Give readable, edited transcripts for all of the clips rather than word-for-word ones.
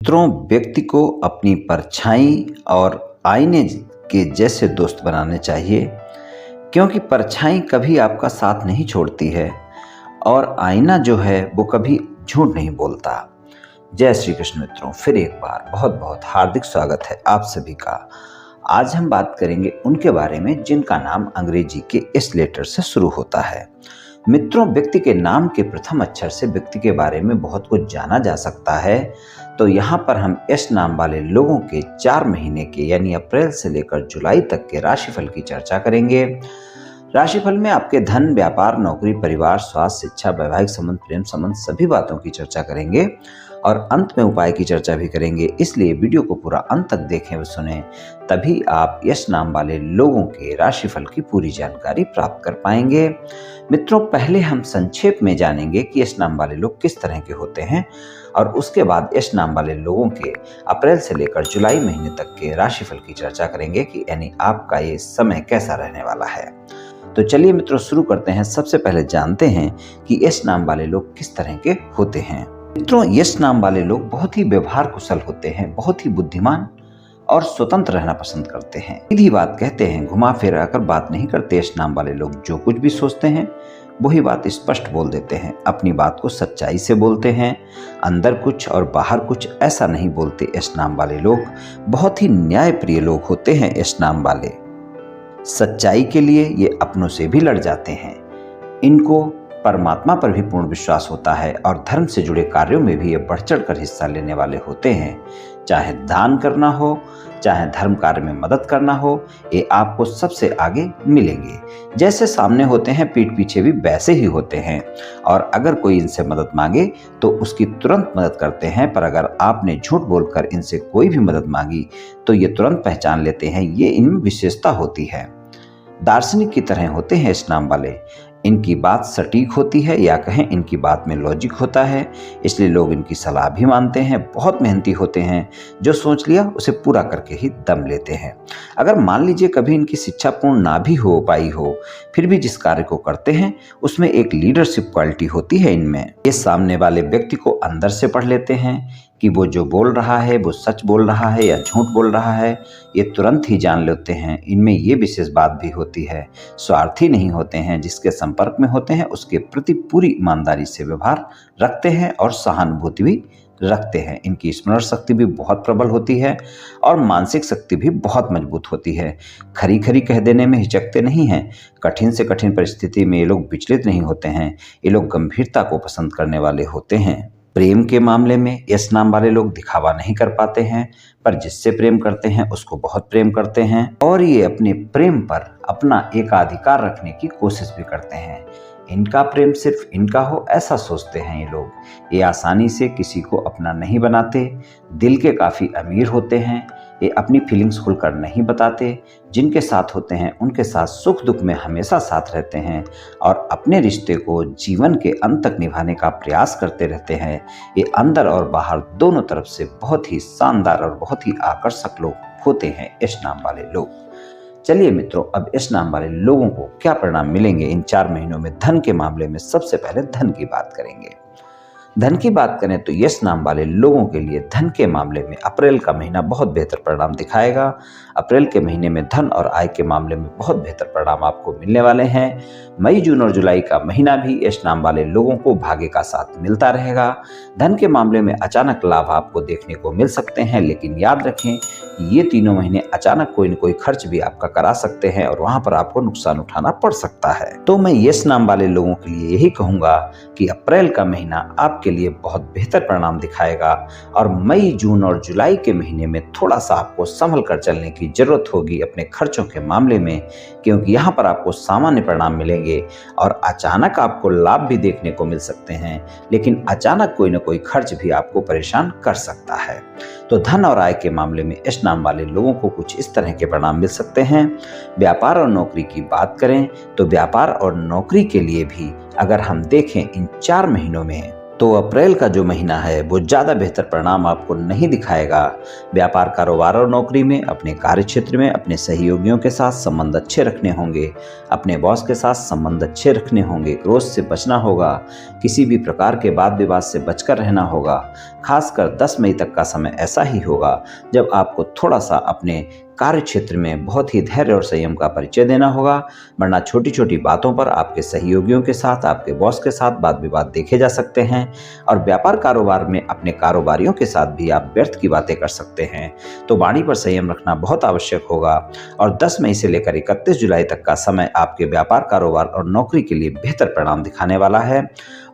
मित्रों, व्यक्ति को अपनी परछाई और आईने के जैसे दोस्त बनाने चाहिए, क्योंकि परछाई कभी आपका साथ नहीं छोड़ती है और आईना जो है वो कभी झूठ नहीं बोलता। जय श्री कृष्ण मित्रों, फिर एक बार बहुत बहुत हार्दिक स्वागत है आप सभी का। आज हम बात करेंगे उनके बारे में जिनका नाम अंग्रेजी के एस लेटर से शुरू होता है। मित्रों, व्यक्ति के नाम के प्रथम अक्षर से व्यक्ति के बारे में बहुत कुछ जाना जा सकता है। तो यहाँ पर हम एस नाम वाले लोगों के 4 महीने के यानी अप्रैल से लेकर जुलाई तक के राशिफल की चर्चा करेंगे। राशिफल में आपके धन, व्यापार, नौकरी, परिवार, स्वास्थ्य, शिक्षा, वैवाहिक संबंध, प्रेम संबंध सभी बातों की चर्चा करेंगे और अंत में उपाय की चर्चा भी करेंगे। इसलिए वीडियो को पूरा अंत तक देखें व सुने, तभी आप यश नाम वाले लोगों के राशिफल की पूरी जानकारी प्राप्त कर पाएंगे। मित्रों, पहले हम संक्षेप में जानेंगे कि यश नाम वाले लोग किस तरह के होते हैं और उसके बाद यश नाम वाले लोगों के अप्रैल से लेकर जुलाई महीने तक के राशिफल की चर्चा करेंगे कि यानी आपका ये समय कैसा रहने वाला है। तो चलिए मित्रों, शुरू करते हैं। सबसे पहले जानते हैं कि यश नाम वाले लोग किस तरह के होते हैं। मित्रों, यश नाम वाले लोग बहुत ही व्यवहार कुशल होते हैं, बहुत ही बुद्धिमान और स्वतंत्र रहना पसंद करते हैं। सीधी बात कहते हैं, घुमा फिरा कर बात नहीं करते। यश नाम वाले लोग जो कुछ भी सोचते हैं वही बात स्पष्ट बोल देते हैं, अपनी बात को सच्चाई से बोलते हैं, अंदर कुछ और बाहर कुछ ऐसा नहीं बोलते। यश नाम वाले लोग बहुत ही न्यायप्रिय लोग होते हैं। यश नाम वाले सच्चाई के लिए ये अपनों से भी लड़ जाते हैं। इनको परमात्मा पर भी पूर्ण विश्वास होता है और धर्म से जुड़े कार्यों में भी ये बढ़ चढ़ कर हिस्सा लेने वाले होते हैं। चाहे दान करना हो, चाहे धर्म कार्य में मदद करना हो, ये आपको सबसे आगे मिलेंगे। जैसे सामने होते हैं, पीठ पीछे भी वैसे ही होते हैं और अगर कोई इनसे मदद मांगे तो उसकी तुरंत मदद करते हैं। पर अगर आपने झूठ बोलकर इनसे कोई भी मदद मांगी तो ये तुरंत पहचान लेते हैं। ये इनमें विशेषता होती है। दार्शनिक की तरह होते हैं इस नाम वाले। इनकी बात सटीक होती है या कहें इनकी बात में लॉजिक होता है, इसलिए लोग इनकी सलाह भी मानते हैं। बहुत मेहनती होते हैं, जो सोच लिया उसे पूरा करके ही दम लेते हैं। अगर मान लीजिए कभी इनकी शिक्षा पूर्ण ना भी हो पाई हो, फिर भी जिस कार्य को करते हैं उसमें एक लीडरशिप क्वालिटी होती है इनमें। ये सामने वाले व्यक्ति को अंदर से पढ़ लेते हैं कि वो जो बोल रहा है वो सच बोल रहा है या झूठ बोल रहा है, ये तुरंत ही जान लेते हैं। इनमें ये विशेष बात भी होती है, स्वार्थी नहीं होते हैं। जिसके संपर्क में होते हैं उसके प्रति पूरी ईमानदारी से व्यवहार रखते हैं और सहानुभूति भी रखते हैं। इनकी स्मरण शक्ति भी बहुत प्रबल होती है और मानसिक शक्ति भी बहुत मजबूत होती है। खरी खरी कह देने में हिचकते नहीं हैं। कठिन से कठिन परिस्थिति में ये लोग विचलित नहीं होते हैं। ये लोग गंभीरता को पसंद करने वाले होते हैं। प्रेम के मामले में यश नाम वाले लोग दिखावा नहीं कर पाते हैं, पर जिससे प्रेम करते हैं उसको बहुत प्रेम करते हैं और ये अपने प्रेम पर अपना एकाधिकार रखने की कोशिश भी करते हैं। इनका प्रेम सिर्फ इनका हो ऐसा सोचते हैं ये लोग। ये आसानी से किसी को अपना नहीं बनाते। दिल के काफ़ी अमीर होते हैं। ये अपनी फीलिंग्स खुलकर नहीं बताते। जिनके साथ होते हैं उनके साथ सुख दुख में हमेशा साथ रहते हैं और अपने रिश्ते को जीवन के अंत तक निभाने का प्रयास करते रहते हैं। ये अंदर और बाहर दोनों तरफ से बहुत ही शानदार और बहुत ही आकर्षक लोग होते हैं यश नाम वाले लोग। चलिए मित्रों, अब यश नाम वाले लोगों को क्या परिणाम मिलेंगे इन 4 महीनों में धन के मामले में। सबसे पहले धन की बात करेंगे। धन की बात करें तो यश नाम वाले लोगों के लिए धन के मामले में अप्रैल का महीना बहुत बेहतर परिणाम दिखाएगा। अप्रैल के महीने में धन और आय के मामले में बहुत बेहतर परिणाम आपको मिलने वाले हैं। मई, जून और जुलाई का महीना भी यश नाम वाले लोगों को भाग्य का साथ मिलता रहेगा। धन के मामले में अचानक लाभ आपको देखने को मिल सकते हैं, लेकिन याद रखें कि ये तीनों महीने अचानक कोई न कोई खर्च भी आपका करा सकते हैं और वहां पर आपको नुकसान उठाना पड़ सकता है। तो मैं यश नाम वाले लोगों के लिए यही कहूंगा कि अप्रैल का महीना आपके लिए बहुत बेहतर परिणाम दिखाएगा और मई, जून और जुलाई के महीने में थोड़ा सा आपको संभल कर चलने की जरूरत होगी अपने खर्चों के मामले में, क्योंकि यहाँ पर आपको सामान्य परिणाम मिलेंगे और अचानक आपको लाभ भी देखने को मिल सकते हैं, लेकिन अचानक कोई न कोई खर्च भी आपको परेशान कर सकता है। तो धन और आय के मामले में यश नाम वाले लोगों को कुछ इस तरह के परिणाम मिल सकते हैं। व्यापार और नौकरी की बात करें तो व्यापार और नौकरी के लिए भी अगर हम देखें इन 4 महीनों में तो अप्रैल का जो महीना है वो ज़्यादा बेहतर परिणाम आपको नहीं दिखाएगा। व्यापार, कारोबार और नौकरी में, अपने कार्य क्षेत्र में अपने सहयोगियों के साथ संबंध अच्छे रखने होंगे। अपने बॉस के साथ संबंध अच्छे रखने होंगे। क्रोध से बचना होगा। किसी भी प्रकार के वाद विवाद से बचकर रहना होगा। खासकर 10 मई तक का समय ऐसा ही होगा जब आपको थोड़ा सा अपने कार्य क्षेत्र में बहुत ही धैर्य और संयम का परिचय देना होगा, वरना छोटी छोटी बातों पर आपके सहयोगियों के साथ, आपके बॉस के साथ वाद विवाद देखे जा सकते हैं। और व्यापार कारोबार में अपने कारोबारियों के साथ भी आप व्यर्थ की बातें कर सकते हैं। तो वाणी पर संयम रखना बहुत आवश्यक होगा। और 10 मई से लेकर 31 जुलाई तक का समय आपके व्यापार, कारोबार और नौकरी के लिए बेहतर परिणाम दिखाने वाला है।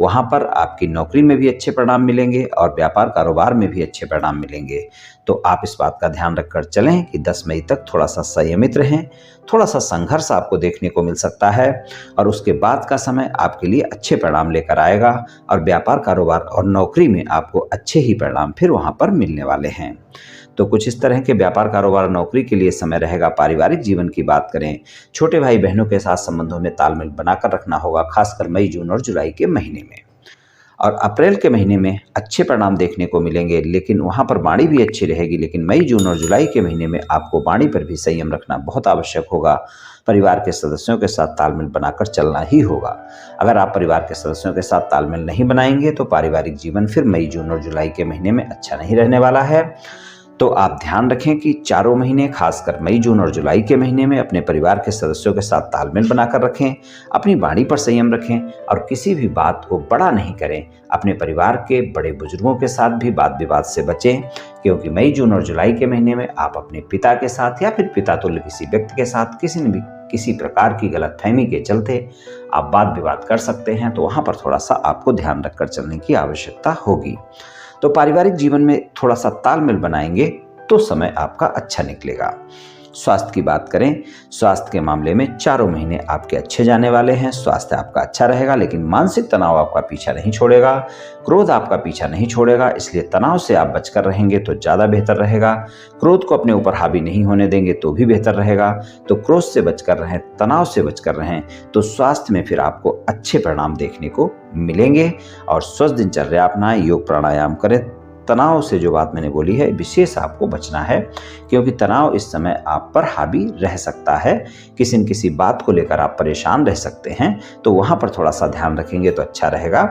वहां पर आपकी नौकरी में भी अच्छे परिणाम मिलेंगे और व्यापार कारोबार में भी अच्छे परिणाम मिलेंगे। तो आप इस बात का ध्यान रखकर चलें कि 10 मई तक थोड़ा सा संयमित रहें। थोड़ा सा संघर्ष आपको देखने को मिल सकता है और उसके बाद का समय आपके लिए अच्छे परिणाम लेकर आएगा और व्यापार, कारोबार और नौकरी में आपको अच्छे ही परिणाम फिर वहां पर मिलने वाले हैं। तो कुछ इस तरह के व्यापार, कारोबार, नौकरी के लिए समय रहेगा। पारिवारिक जीवन की बात करें, छोटे भाई बहनों के साथ संबंधों में तालमेल बनाकर रखना होगा, खासकर मई, जून और जुलाई के महीने में। और अप्रैल के महीने में अच्छे परिणाम देखने को मिलेंगे, लेकिन वहाँ पर वाणी भी अच्छी रहेगी। लेकिन मई, जून और जुलाई के महीने में आपको वाणी पर भी संयम रखना बहुत आवश्यक होगा। परिवार के सदस्यों के साथ तालमेल बनाकर चलना ही होगा। अगर आप परिवार के सदस्यों के साथ तालमेल नहीं बनाएंगे तो पारिवारिक जीवन फिर मई, जून और जुलाई के महीने में अच्छा नहीं रहने वाला है। तो आप ध्यान रखें कि चारों महीने, खासकर मई, जून और जुलाई के महीने में अपने परिवार के सदस्यों के साथ तालमेल बनाकर रखें, अपनी वाणी पर संयम रखें और किसी भी बात को बड़ा नहीं करें। अपने परिवार के बड़े बुजुर्गों के साथ भी वाद विवाद से बचें, क्योंकि मई, जून और जुलाई के महीने में आप अपने पिता के साथ या फिर पिता तुल्य किसी व्यक्ति के साथ किसी प्रकार की गलतफहमी के चलते आप वाद विवाद कर सकते हैं। तो वहां पर थोड़ा सा आपको ध्यान रखकर चलने की आवश्यकता होगी। तो पारिवारिक जीवन में थोड़ा सा तालमेल बनाएंगे तो समय आपका अच्छा निकलेगा। स्वास्थ्य की बात करें, स्वास्थ्य के मामले में चारों महीने आपके अच्छे जाने वाले हैं। स्वास्थ्य आपका अच्छा रहेगा, लेकिन मानसिक तनाव आपका पीछा नहीं छोड़ेगा, क्रोध आपका पीछा नहीं छोड़ेगा। इसलिए तनाव से आप बचकर रहेंगे तो ज़्यादा बेहतर रहेगा। क्रोध को अपने ऊपर हावी नहीं होने देंगे तो भी बेहतर रहेगा। तो क्रोध से बचकर रहें, तनाव से बचकर रहें, तो स्वास्थ्य में फिर आपको अच्छे परिणाम देखने को मिलेंगे। और स्वस्थ दिनचर्या अपनाएं, योग प्राणायाम करें। तनाव से जो बात मैंने बोली है, विशेष आपको बचना है, क्योंकि तनाव इस समय आप पर हावी रह सकता है। किसी न किसी बात को लेकर आप परेशान रह सकते हैं, तो वहां पर थोड़ा सा ध्यान रखेंगे तो अच्छा रहेगा।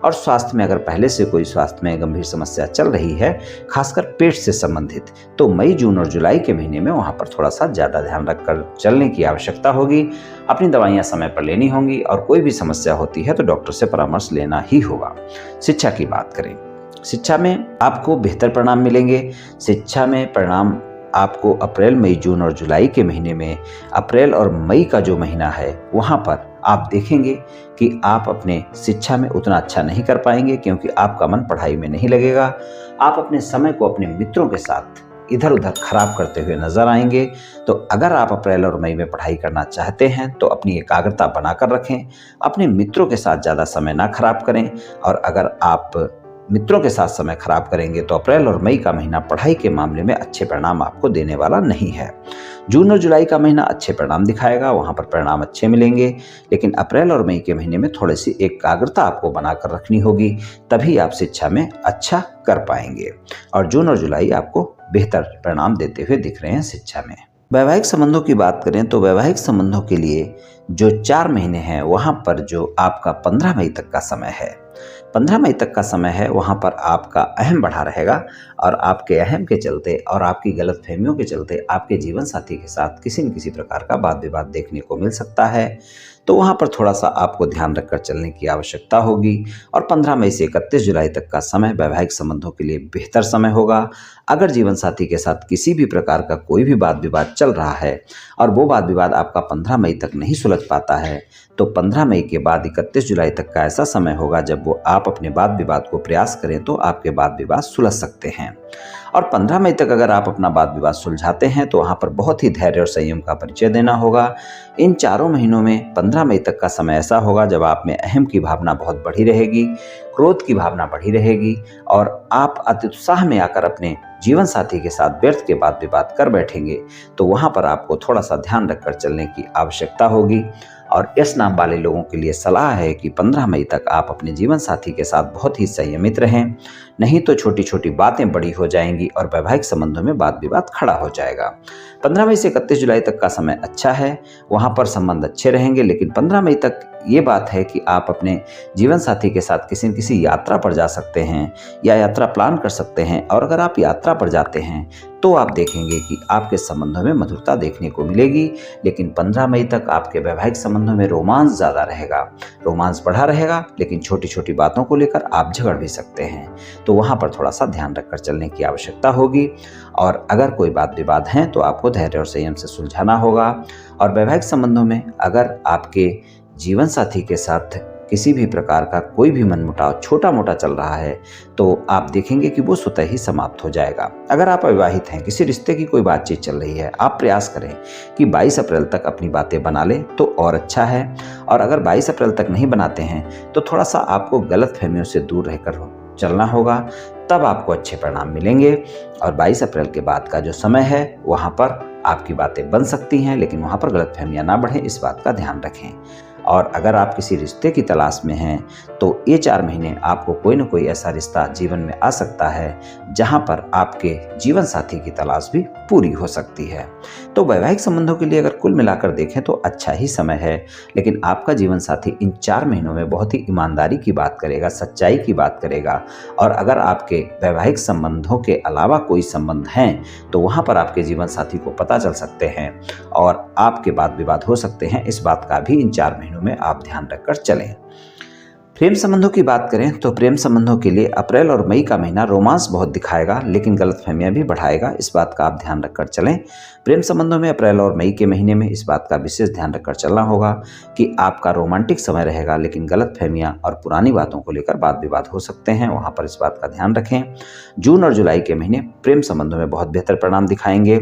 और स्वास्थ्य में अगर पहले से कोई स्वास्थ्य में गंभीर समस्या चल रही है, खासकर पेट से संबंधित, तो मई, जून और जुलाई के महीने में वहां पर थोड़ा सा ज्यादा ध्यान रखकर चलने की आवश्यकता होगी। अपनी दवाइयां समय पर लेनी होंगी और कोई भी समस्या होती है तो डॉक्टर से परामर्श लेना ही होगा। शिक्षा की बात करें, शिक्षा में आपको बेहतर परिणाम मिलेंगे। शिक्षा में परिणाम आपको अप्रैल, मई, जून और जुलाई के महीने में, अप्रैल और मई का जो महीना है वहाँ पर आप देखेंगे कि आप अपने शिक्षा में उतना अच्छा नहीं कर पाएंगे, क्योंकि आपका मन पढ़ाई में नहीं लगेगा। आप अपने समय को अपने मित्रों के साथ इधर उधर खराब करते हुए नजर आएंगे। तो अगर आप अप्रैल और मई में पढ़ाई करना चाहते हैं तो अपनी एकाग्रता बनाकर रखें, अपने मित्रों के साथ ज़्यादा समय ना खराब करें। और अगर आप मित्रों के साथ समय खराब करेंगे तो अप्रैल और मई का महीना पढ़ाई के मामले में अच्छे परिणाम आपको देने वाला नहीं है। जून और जुलाई का महीना अच्छे परिणाम दिखाएगा, वहां पर परिणाम अच्छे मिलेंगे। लेकिन अप्रैल और मई के महीने में थोड़ी सी एकाग्रता आपको बनाकर रखनी होगी, तभी आप शिक्षा में अच्छा कर पाएंगे। और जून और जुलाई आपको बेहतर परिणाम देते हुए दिख रहे हैं शिक्षा में। वैवाहिक संबंधों की बात करें तो वैवाहिक संबंधों के लिए जो 4 महीने हैं वहां पर जो आपका 15 मई तक का समय है, 15 मई तक का समय है, वहाँ पर आपका अहम बढ़ा रहेगा। और आपके अहम के चलते और आपकी गलतफहमियों के चलते आपके जीवन साथी के साथ किसी न किसी प्रकार का वाद विवाद देखने को मिल सकता है। तो वहाँ पर थोड़ा सा आपको ध्यान रखकर चलने की आवश्यकता होगी। और 15 मई से 31 जुलाई तक का समय वैवाहिक संबंधों के लिए बेहतर समय होगा। अगर जीवन साथी के साथ किसी भी प्रकार का कोई भी वाद विवाद चल रहा है और वो वाद विवाद आपका 15 मई तक नहीं सुलझ पाता है, तो 15 मई के बाद 31 जुलाई तक का ऐसा समय होगा जब वो आप अपने वाद विवाद को प्रयास करें तो आपके वाद विवाद सुलझ सकते हैं। और 15 मई तक अगर आप अपना वाद विवाद सुलझाते हैं तो वहाँ पर बहुत ही धैर्य और संयम का परिचय देना होगा। इन चारों महीनों में 15 मई तक का समय ऐसा होगा जब आप में अहम की भावना बहुत बढ़ी रहेगी, क्रोध की भावना बढ़ी रहेगी और आप अति उत्साह में आकर अपने जीवन साथी के साथ व्यर्थ के वाद विवाद कर बैठेंगे। तो वहाँ पर आपको थोड़ा सा ध्यान रखकर चलने की आवश्यकता होगी। और एस नाम वाले लोगों के लिए सलाह है कि 15 मई तक आप अपने जीवन साथी के साथ बहुत ही संयमित रहें, नहीं तो छोटी छोटी बातें बड़ी हो जाएंगी और वैवाहिक संबंधों में वाद विवाद खड़ा हो जाएगा। 15 मई से 31 जुलाई तक का समय अच्छा है, वहां पर संबंध अच्छे रहेंगे, लेकिन 15 मई तक ये बात है कि आप अपने जीवन साथी के साथ किसी न किसी यात्रा पर जा सकते हैं या यात्रा प्लान कर सकते हैं। और अगर आप यात्रा पर जाते हैं तो आप देखेंगे कि आपके संबंधों में मधुरता देखने को मिलेगी, लेकिन 15 मई तक आपके वैवाहिक संबंधों में रोमांस ज़्यादा रहेगा, रोमांस बढ़ा रहेगा, लेकिन छोटी छोटी बातों को लेकर आप झगड़ भी सकते हैं। तो वहाँ पर थोड़ा सा ध्यान रखकर चलने की आवश्यकता होगी। और अगर कोई बात विवाद है तो आपको धैर्य और संयम से सुलझाना होगा। और वैवाहिक संबंधों में अगर आपके जीवन साथी के साथ किसी भी प्रकार का कोई भी मनमुटाव छोटा मोटा चल रहा है तो आप देखेंगे कि वो स्वतः ही समाप्त हो जाएगा। अगर आप अविवाहित हैं, किसी रिश्ते की कोई बातचीत चल रही है, आप प्रयास करें कि 22 अप्रैल तक अपनी बातें बना लें तो और अच्छा है। और अगर 22 अप्रैल तक नहीं बनाते हैं तो थोड़ा सा आपको गलतफहमियों से दूर रहकर चलना होगा, तब आपको अच्छे परिणाम मिलेंगे। और 22 अप्रैल के बाद का जो समय है वहाँ पर आपकी बातें बन सकती हैं, लेकिन वहाँ पर गलतफहमियां ना बढ़ें, इस बात का ध्यान रखें। और अगर आप किसी रिश्ते की तलाश में हैं तो ये 4 महीने आपको कोई ना कोई ऐसा रिश्ता जीवन में आ सकता है जहां पर आपके जीवन साथी की तलाश भी पूरी हो सकती है। तो वैवाहिक संबंधों के लिए अगर कुल मिलाकर देखें तो अच्छा ही समय है, लेकिन आपका जीवन साथी इन 4 महीनों में बहुत ही ईमानदारी की बात करेगा, सच्चाई की बात करेगा। और अगर आपके वैवाहिक संबंधों के अलावा कोई संबंध हैं तो वहाँ पर आपके जीवन साथी को पता चल सकते हैं और आपके वाद विवाद हो सकते हैं। इस बात का भी इन 4 महीनों में आप ध्यान रखकर चलें। प्रेम संबंधों की बात करें तो प्रेम संबंधों के लिए अप्रैल और मई का महीना रोमांस बहुत दिखाएगा, लेकिन गलतफहमियां भी बढ़ाएगा, इस बात का आप ध्यान रखकर चलें। प्रेम संबंधों में अप्रैल और मई के महीने में इस बात का विशेष ध्यान रखकर चलना होगा कि आपका रोमांटिक समय रहेगा, लेकिन गलतफहमियां और पुरानी बातों को लेकर वाद विवाद हो सकते हैं, वहां पर इस बात का ध्यान रखें। जून और जुलाई के महीने प्रेम संबंधों में बहुत बेहतर परिणाम दिखाएंगे।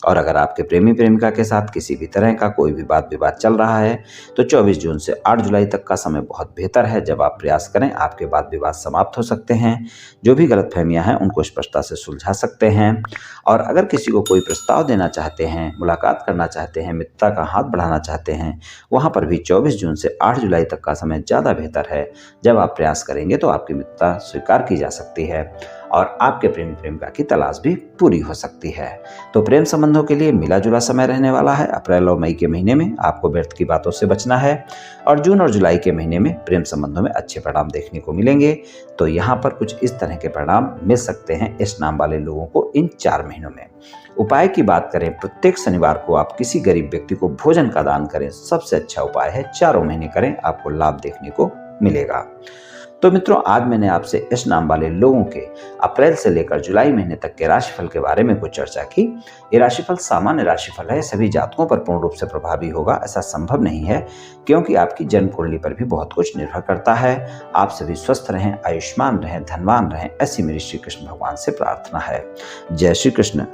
और अगर आपके प्रेमी प्रेमिका के साथ किसी भी तरह का कोई भी वाद विवाद चल रहा है तो 24 जून से 8 जुलाई तक का समय बहुत बेहतर है। जब आप प्रयास करें आपके वाद विवाद समाप्त हो सकते हैं, जो भी गलतफहमियां हैं उनको स्पष्टता से सुलझा सकते हैं। और अगर किसी को कोई प्रस्ताव देना चाहते हैं, मुलाकात करना चाहते हैं, मित्रता का हाथ बढ़ाना चाहते हैं, वहां पर भी 24 जून से 8 जुलाई तक का समय ज़्यादा बेहतर है। जब आप प्रयास करेंगे तो आपकी मित्रता स्वीकार की जा सकती है और आपके प्रेमी प्रेमिका की तलाश भी पूरी हो सकती है। तो प्रेम संबंधों के लिए मिला जुला समय रहने वाला है। अप्रैल और मई के महीने में आपको व्यर्थ की बातों से बचना है और जून और जुलाई के महीने में प्रेम संबंधों में अच्छे परिणाम देखने को मिलेंगे। तो यहाँ पर कुछ इस तरह के परिणाम मिल सकते हैं इस नाम वाले लोगों को इन 4 महीनों में। उपाय की बात करें, प्रत्येक शनिवार को आप किसी गरीब व्यक्ति को भोजन का दान करें, सबसे अच्छा उपाय है। 4 महीने करें, आपको लाभ देखने को मिलेगा। तो मित्रों, आज मैंने आपसे इस नाम वाले लोगों के अप्रैल से लेकर जुलाई महीने तक के राशिफल के बारे में कुछ चर्चा की। ये राशिफल सामान्य राशिफल है, सभी जातकों पर पूर्ण रूप से प्रभावी होगा ऐसा संभव नहीं है, क्योंकि आपकी जन्म कुंडली पर भी बहुत कुछ निर्भर करता है। आप सभी स्वस्थ रहें, आयुष्मान रहें, धनवान रहें, ऐसी मेरी श्री कृष्ण भगवान से प्रार्थना है। जय श्री कृष्ण।